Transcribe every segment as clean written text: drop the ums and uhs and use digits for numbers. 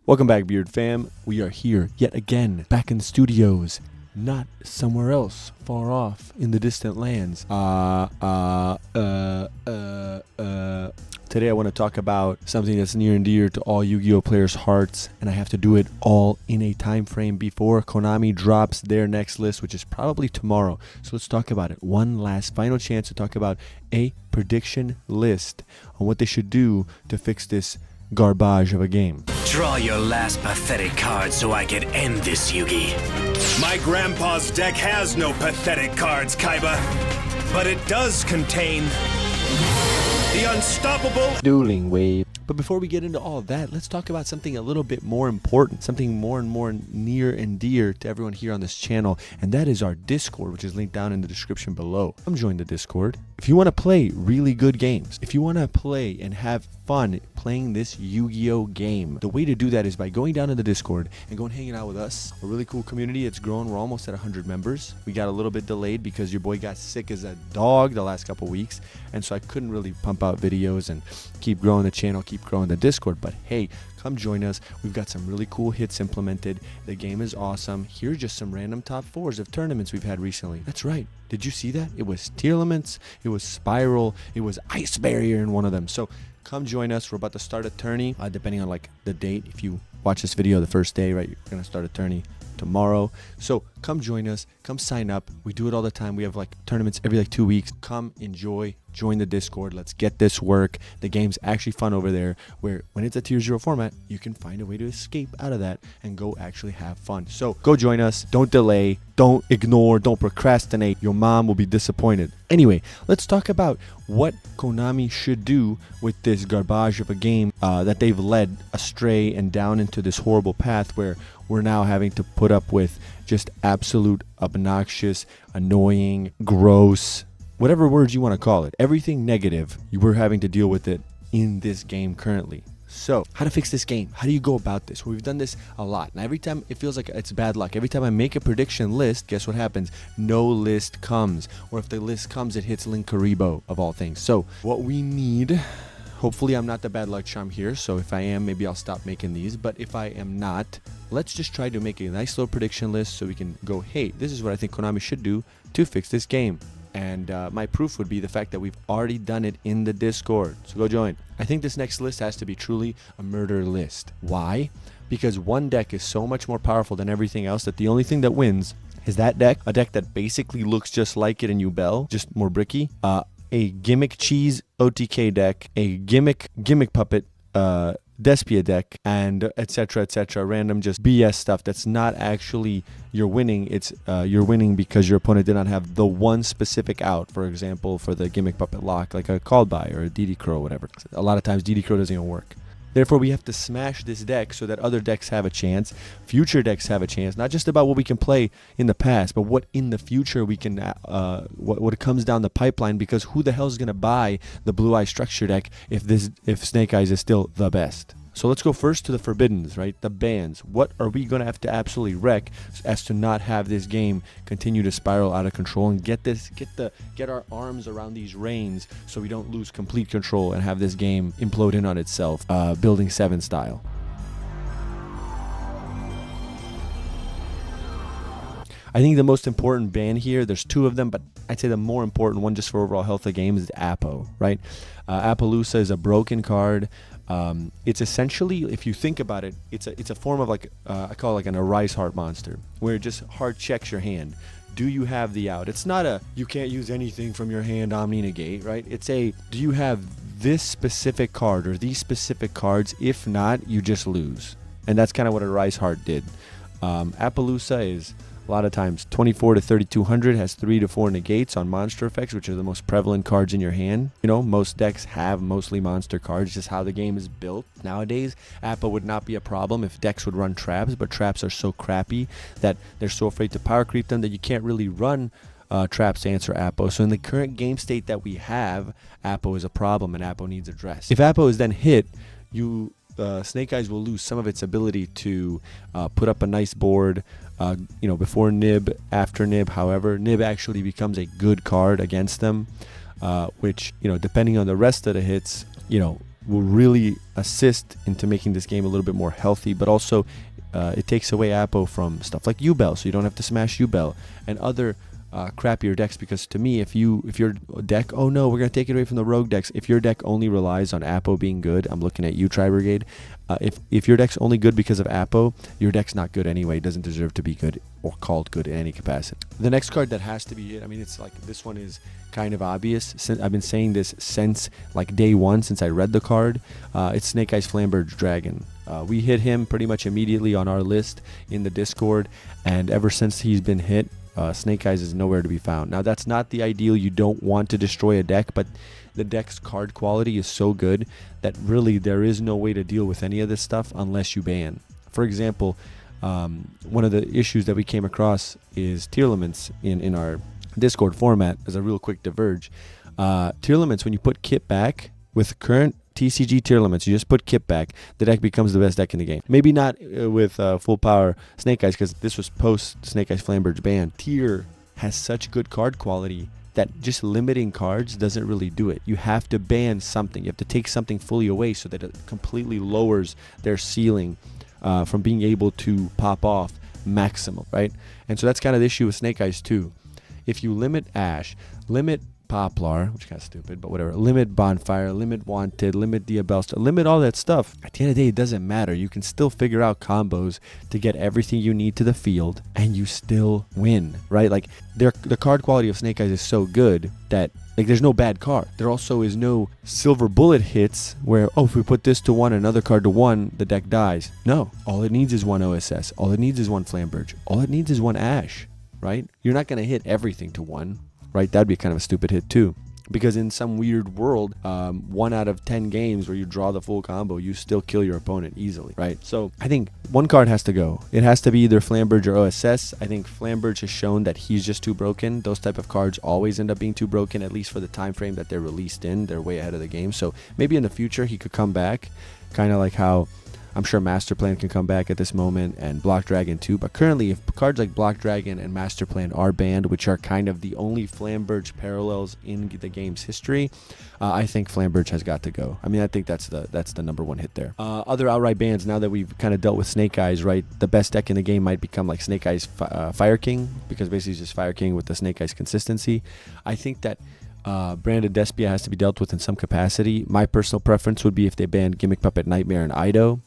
Welcome back, Beard fam. We are here yet again, back in the studios, not somewhere else, far off in the distant lands. Today I want to talk about something that's near and dear to all Yu-Gi-Oh players' hearts, and I have to do it all in a time frame before Konami drops their next list, which is probably tomorrow. So let's talk about it. One last final chance to talk about a prediction list on what they should do to fix this garbage of a game. Draw your last pathetic card so I can end this, Yugi. My grandpa's deck has no pathetic cards, Kaiba, but it does contain the unstoppable Dueling Wave. But before we get into all of that, let's talk about something a little bit more important, something more and more near and dear to everyone here on this channel, and that is our Discord, which is linked down in the description below. Come join the Discord. If you want to play really good games, if you want to play and have fun playing this Yu-Gi-Oh game, the way to do that is by going down to the Discord and going hanging out with us. A really cool community. It's grown. We're almost at 100 members. We got a little bit delayed because your boy got sick as a dog the last couple weeks, and so I couldn't really pump out videos and keep growing the channel, keep growing the Discord. But hey, come join us. We've got some really cool hits implemented. The game is awesome. Here's just some random top fours of tournaments we've had recently. That's right. Did you see that? It was Tier Elements, it was Spiral, it was Ice Barrier in one of them. So come join us. We're about to start a tourney, depending on like the date. If you watch this video the first day, right, you're gonna start a tourney tomorrow. So come join us, come sign up. We do it all the time. We have like tournaments every like 2 weeks. Come enjoy, join the Discord. Let's get this work. The game's actually fun over there, where when it's a tier 0 format, you can find a way to escape out of that and go actually have fun. So go join us. Don't delay, don't ignore, don't procrastinate. Your mom will be disappointed. Anyway, let's talk about what Konami should do with this garbage of a game that they've led astray and down into this horrible path where we're now having to put up with just absolute obnoxious, annoying, gross, whatever words you want to call it. Everything negative, we're having to deal with it in this game currently. So, how to fix this game? How do you go about this? Well, we've done this a lot. And every time it feels like it's bad luck. Every time I make a prediction list, guess what happens? No list comes. Or if the list comes, it hits Linkaribo of all things. So, what we need... Hopefully I'm not the bad luck charm here, so if I am, maybe I'll stop making these. But if I am not, let's just try to make a nice little prediction list so we can go, hey, this is what I think Konami should do to fix this game. And my proof would be the fact that we've already done it in the Discord. So go join. I think this next list has to be truly a murder list. Why? Because one deck is so much more powerful than everything else that the only thing that wins is that deck. A deck that basically looks just like it in Yubel, just more bricky. A gimmick cheese OTK deck, a gimmick puppet Despia deck, and etc. Random just BS stuff that's not actually you're winning. It's you're winning because your opponent did not have the one specific out. For example, for the gimmick puppet lock, like a called by or a DD Crow or whatever. A lot of times DD Crow doesn't even work. Therefore, we have to smash this deck so that other decks have a chance, future decks have a chance, not just about what we can play in the past, but what in the future we can, what comes down the pipeline, because who the hell is going to buy the Blue Eye Structure deck if Snake Eyes is still the best? So let's go first to the forbiddens, right? The bans. What are we going to have to absolutely wreck as to not have this game continue to spiral out of control and get our arms around these reins so we don't lose complete control and have this game implode in on itself, Building 7 style. I think the most important ban here, there's two of them, but I'd say the more important one just for overall health of the game is the Apo, right? Appaloosa is a broken card. It's essentially, if you think about it, it's a form of like, I call it like an Arise Heart monster, where it just hard checks your hand. Do you have the out? It's not a, you can't use anything from your hand Omni Negate, right? It's a, do you have this specific card or these specific cards? If not, you just lose. And that's kind of what Arise Heart did. Appaloosa is a lot of times 24 to 3200, has 3 to 4 negates on monster effects, which are the most prevalent cards in your hand. You know, most decks have mostly monster cards, just how the game is built. Nowadays, Appa would not be a problem if decks would run traps, but traps are so crappy that they're so afraid to power creep them that you can't really run traps to answer Appo. So in the current game state that we have, Appo is a problem and Appo needs addressed. If Appo is then hit, you Snake Eyes will lose some of its ability to put up a nice board, before Nib, after Nib. However, Nib actually becomes a good card against them, which, depending on the rest of the hits, will really assist into making this game a little bit more healthy, but also it takes away Apo from stuff like yugioh, so you don't have to smash yugioh and other crappier decks. Because to me, if your deck, oh no, we're gonna take it away from the rogue decks. If your deck only relies on Apo being good, I'm looking at you, Tri Brigade. If your deck's only good because of Apo, your deck's not good anyway. It doesn't deserve to be good or called good in any capacity. The next card that has to be hit, I mean, it's like, this one is kind of obvious. I've been saying this since like day one, since I read the card. It's Snake Eyes Flamberge Dragon. We hit him pretty much immediately on our list in the Discord, and ever since he's been hit, Snake Eyes is nowhere to be found. Now, that's not the ideal. You don't want to destroy a deck, but the deck's card quality is so good that really there is no way to deal with any of this stuff unless you ban. For example, one of the issues that we came across is tier limits in our Discord format. As a real quick diverge, tier limits, when you put Kit back with current TCG tier limits, you just put Kit back, the deck becomes the best deck in the game. Maybe not with full power Snake Eyes, because this was post Snake Eyes Flamberge ban. Tier has such good card quality that just limiting cards doesn't really do it. You have to ban something. You have to take something fully away so that it completely lowers their ceiling from being able to pop off maximum, right? And so that's kind of the issue with Snake Eyes too. If you limit Ash, limit Poplar, which is kind of stupid, but whatever, limit Bonfire, limit Wanted, limit Diabellstar, limit all that stuff, at the end of the day, it doesn't matter. You can still figure out combos to get everything you need to the field, and you still win, right? Like, the card quality of Snake Eyes is so good that, like, there's no bad card. There also is no silver bullet hits where, oh, if we put this to 1, another card to 1, the deck dies. No, all it needs is 1 OSS. All it needs is 1 Flamberge. All it needs is 1 Ash, right? You're not going to hit everything to 1. Right, that'd be kind of a stupid hit too, because in some weird world, 1 out of 10 games where you draw the full combo, you still kill your opponent easily, right? So I think one card has to go. It has to be either Flamberge or OSS. I think Flamberge has shown that he's just too broken. Those type of cards always end up being too broken, at least for the time frame that they're released in. They're way ahead of the game. So maybe in the future he could come back, kind of like how I'm sure Master Plan can come back at this moment, and Block Dragon too. But currently, if cards like Block Dragon and Master Plan are banned, which are kind of the only Flamberge parallels in the game's history, I think Flamberge has got to go. I mean, I think that's the #1 hit there. Other outright bans, now that we've kind of dealt with Snake Eyes, right? The best deck in the game might become like Snake Eyes Fire King, because basically it's just Fire King with the Snake Eyes consistency. I think that Branded Despia has to be dealt with in some capacity. My personal preference would be if they banned Gimmick Puppet, Nightmare, and Ido.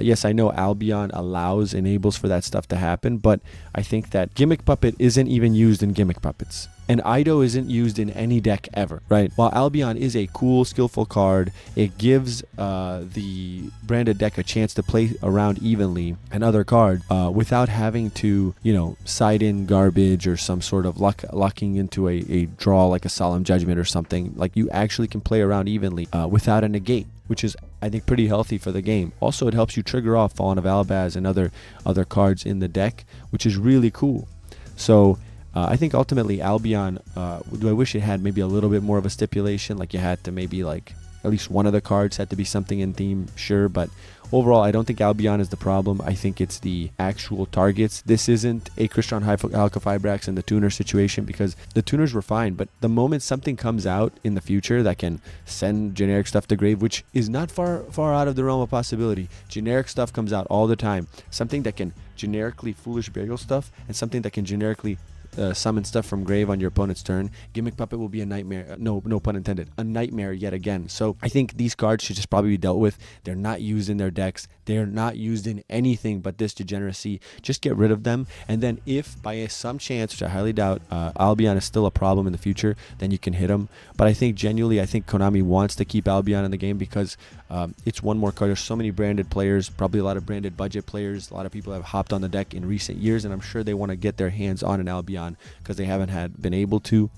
Yes, I know Albion enables for that stuff to happen, but I think that Gimmick Puppet isn't even used in Gimmick Puppets. And Ido isn't used in any deck ever, right? While Albion is a cool, skillful card, it gives the branded deck a chance to play around evenly and other cards without having to, side in garbage or some sort of locking into a draw like a Solemn Judgment or something. Like, you actually can play around evenly without a negate, which is, I think, pretty healthy for the game. Also, it helps you trigger off Fallen of Albaz and other cards in the deck, which is really cool. So I think ultimately Albion, do I wish it had maybe a little bit more of a stipulation, like you had to maybe like at least one of the cards had to be something in theme, sure, but overall I don't think Albion is the problem. I think it's the actual targets. This isn't a Crystron Alka-Fibrax and the tuner situation, because the tuners were fine, but the moment something comes out in the future that can send generic stuff to grave, which is not far out of the realm of possibility. Generic stuff comes out all the time. Something that can generically Foolish Burial stuff, and something that can generically summon stuff from grave on your opponent's turn. Gimmick Puppet will be a nightmare. No pun intended. A nightmare yet again. So I think these cards should just probably be dealt with. They're not used in their decks. They're not used in anything but this degeneracy. Just get rid of them. And then if by some chance, which I highly doubt, Albion is still a problem in the future, then you can hit them. But I think genuinely, Konami wants to keep Albion in the game because it's one more card. There's so many branded players, probably a lot of branded budget players. A lot of people have hopped on the deck in recent years, and I'm sure they want to get their hands on an Albion because they haven't been able to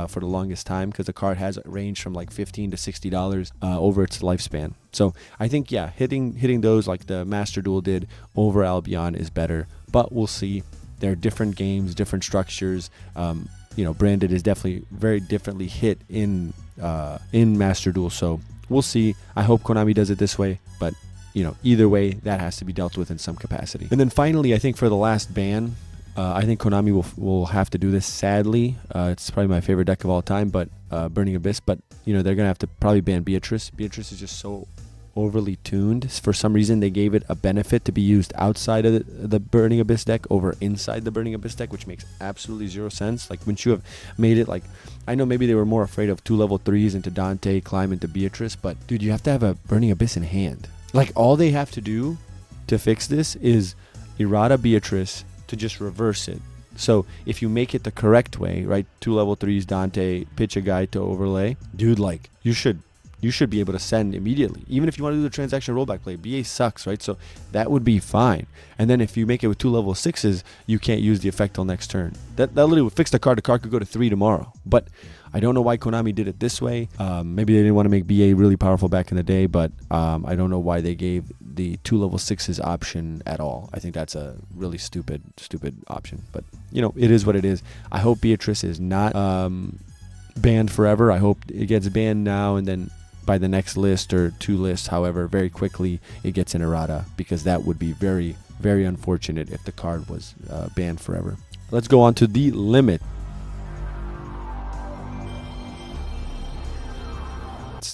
for the longest time, because the card has ranged from like $15 to $60 over its lifespan. So I think, yeah, hitting those like the Master Duel did over Albion is better, but we'll see. They're different games, different structures. Branded is definitely very differently hit in Master Duel, so we'll see. I hope Konami does it this way, but either way, that has to be dealt with in some capacity. And then finally, I think for the last ban, I think Konami will have to do this, sadly. It's probably my favorite deck of all time, but Burning Abyss. But, they're going to have to probably ban Beatrice. Beatrice is just so overly tuned. For some reason, they gave it a benefit to be used outside of the Burning Abyss deck over inside the Burning Abyss deck, which makes absolutely zero sense. Like, wouldn't you have made it like, I know maybe they were more afraid of 2 level 3s into Dante, climb into Beatrice, but dude, you have to have a Burning Abyss in hand. Like, all they have to do to fix this is errata Beatrice to just reverse it. So if you make it the correct way, right, 2 level 3s Dante, pitch a guy to overlay, dude, like, you should be able to send immediately. Even if you want to do the transaction rollback play, BA sucks, right? So that would be fine. And then if you make it with 2 level 6s, you can't use the effect till next turn. That literally would fix the card. The card could go to 3 tomorrow. But I don't know why Konami did it this way. Maybe they didn't want to make BA really powerful back in the day, but I don't know why they gave the 2 level 6s option at all. I think that's a really stupid option. But, you know, it is what it is. I hope Beatrice is not banned forever. I hope it gets banned now, and then by the next list or 2 lists, however, very quickly it gets an errata, because that would be very, very unfortunate if the card was banned forever. Let's go on to the limit.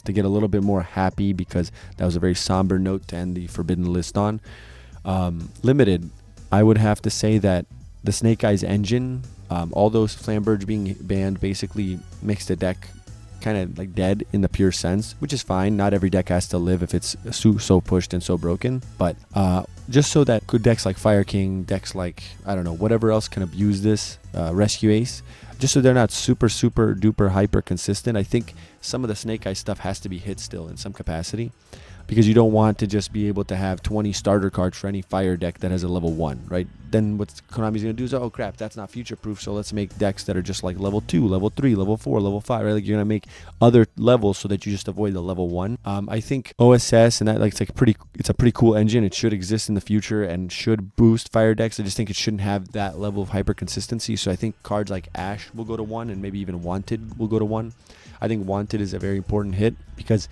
To get a little bit more happy, because that was a very somber note to end the forbidden list on. Limited, I would have to say that the Snake Eyes engine, all those Flamberge being banned basically makes the deck kind of like dead in the pure sense, which is fine. Not every deck has to live if it's so pushed and so broken, but just so that good decks like Fire King, decks like, I don't know, whatever else can abuse this, Rescue Ace, just so they're not super duper hyper consistent. I think some of the Snake Eyes stuff has to be hit still in some capacity, because you don't want to just be able to have 20 starter cards for any fire deck that has a level 1, right? Then what Konami's going to do is, oh crap, that's not future proof, so let's make decks that are just like level 2, level 3, level 4, level 5, right? Like, you're going to make other levels so that you just avoid the level 1. I think OSS and that, like, it's a pretty cool engine. It should exist in the future and should boost fire decks. I just think it shouldn't have that level of hyper consistency. So I think cards like Ash will go to 1, and maybe even Wanted will go to 1. I think Wanted is a very important hit, because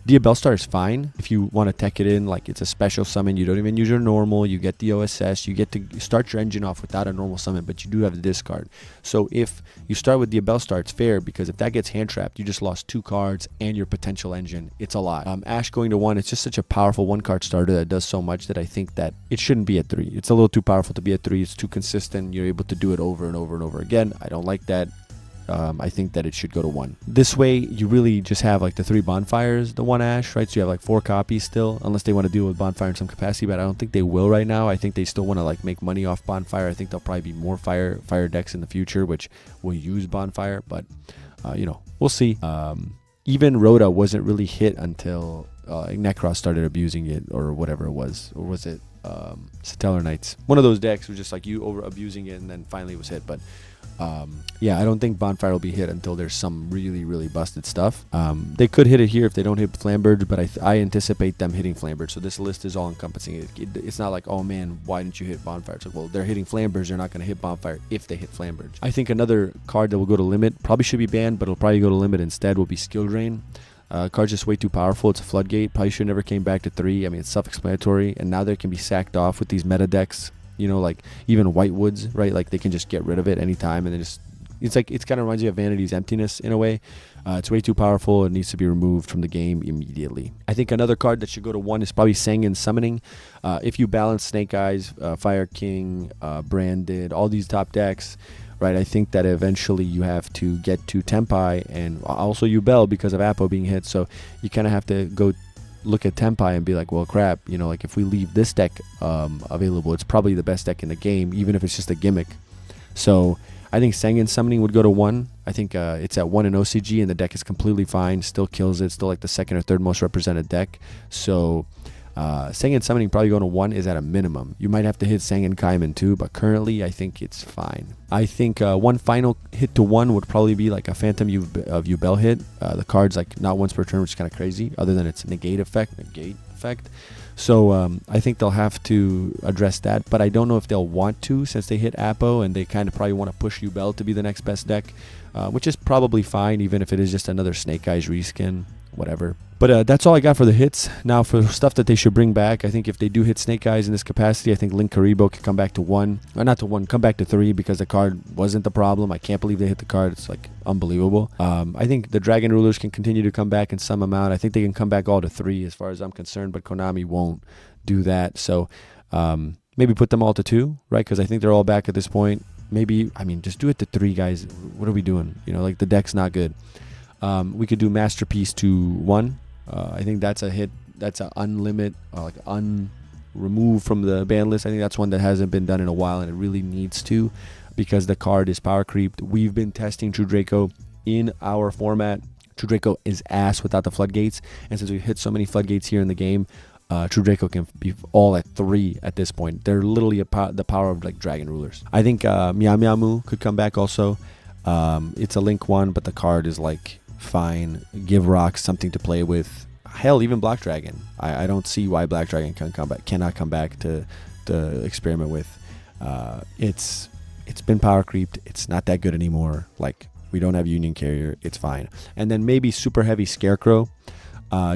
Diabellstar is fine if you want to tech it in like it's a special summon. You don't even use your normal. You get the OSS. You get to start your engine off without a normal summon, but you do have the discard. So if you start with Diabellstar, it's fair, because if that gets hand trapped, you just lost 2 cards and your potential engine. It's a lot. Ash going to 1, it's just such a powerful 1-card starter that does so much that I think that it shouldn't be at 3. It's a little too powerful to be at 3. It's too consistent. You're able to do it over and over and over again. I don't like that. I think that it should go to 1. This way, you really just have like the 3 bonfires, the 1 Ash, right? So you have like 4 copies still, unless they want to deal with bonfire in some capacity, but I don't think they will right now. I think they still want to like make money off bonfire. I think there'll probably be more fire decks in the future, which will use bonfire, but you know, we'll see. Even Rhoda wasn't really hit until Necros started abusing it, or whatever it was, or was it Satellar Knights? One of those decks was just like you over abusing it, and then finally it was hit, but yeah, I don't think Bonfire will be hit until there's some really busted stuff. They could hit it here if they don't hit Flamberge, but I anticipate them hitting Flamberge. So this list is all encompassing. It's not like, oh man, why didn't you hit Bonfire? It's like, well, they're hitting Flamberge, they're not going to hit Bonfire if they hit Flamberge. I think another card that will go to limit, probably should be banned, but it'll probably go to limit instead, will be Skill Drain. Card's just way too powerful. It's a floodgate. Probably should never came back to 3. I mean, it's self-explanatory, and now they can be sacked off with these meta decks. You know, like even Whitewoods, right? Like they can just get rid of it anytime, and then just it's kind of reminds you of Vanity's Emptiness in a way. It's way too powerful. It needs to be removed from the game immediately. I think another card that should go to 1 is probably Sanguine Summoning. If you balance Snake Eyes, Fire King, Branded, all these top decks, right? I think that eventually you have to get to Tempai and also Yubel because of Apo being hit. So you kind of have to go look at Tempai and be like, well, crap, you know, like if we leave this deck available, it's probably the best deck in the game, even if it's just a gimmick. So I think Sanguine Summoning would go to 1. I think it's at 1 in OCG, and the deck is completely fine, still kills it, still like the 2nd or 3rd most represented deck. So Sanguine Summoning probably going to 1 is at a minimum. You might have to hit Sanguine Kaiman too, but currently I think it's fine. I think one final hit to 1 would probably be like a Phantom of Yubel hit. The card's like not once per turn, which is kind of crazy, other than its negate effect. So I think they'll have to address that, but I don't know if they'll want to, since they hit Apo and they kind of probably want to push Yubel to be the next best deck, which is probably fine, even if it is just another Snake Eyes reskin. whatever. But that's all I got for the hits. Now for stuff that they should bring back, I think if they do hit Snake Eyes in this capacity, I think Link Karibo could come back to 1. Or not to 1, come back to 3 because the card wasn't the problem. I can't believe they hit the card. It's like unbelievable. I think the Dragon Rulers can continue to come back in some amount. I think they can come back all to 3 as far as I'm concerned, but Konami won't do that. So maybe put them all to 2, right? Because I think they're all back at this point. Maybe, I mean, just do it to 3, guys. What are we doing? You know, like the deck's not good. We could do Masterpiece to 1. I think that's a hit. That's an unlimit, like remove from the ban list. I think that's one that hasn't been done in a while, and it really needs to, because the card is power creeped. We've been testing True Draco in our format. True Draco is ass without the floodgates, and since we've hit so many floodgates here in the game, True Draco can be all at 3 at this point. They're literally the power of like Dragon Rulers. I think Meow Meow Moo could come back also. It's a Link 1, but the card is like fine. Give Rocks something to play with. Hell, even Black Dragon. I don't see why Black Dragon cannot come back to experiment with. It's been power creeped. It's not that good anymore. Like, we don't have Union Carrier. It's fine. And then maybe Super Heavy Scarecrow.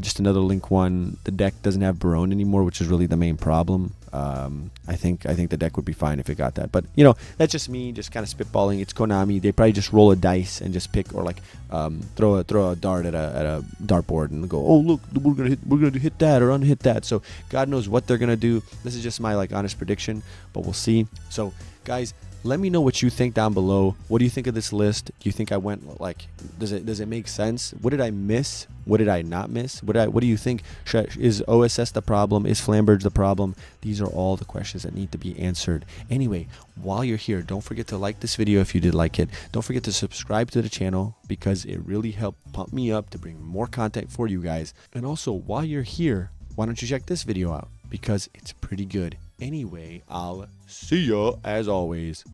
Just another Link 1. The deck doesn't have Barone anymore, which is really the main problem. I think the deck would be fine if it got that. But, you know, that's just me just kind of spitballing. It's Konami. They probably just roll a dice and just pick, or like throw a dart at a dartboard and go, oh, look, we're gonna hit that or unhit that. So God knows what they're gonna do. This is just my like honest prediction, but we'll see. So guys, let me know what you think down below. What do you think of this list? Do you think I went like, does it make sense? What did I miss? What did I not miss? What do you think? Is OSS the problem? Is Flamberge the problem? These are all the questions that need to be answered. Anyway, while you're here, don't forget to like this video if you did like it. Don't forget to subscribe to the channel because it really helped pump me up to bring more content for you guys. And also, while you're here, why don't you check this video out? Because it's pretty good. Anyway, I'll see ya as always.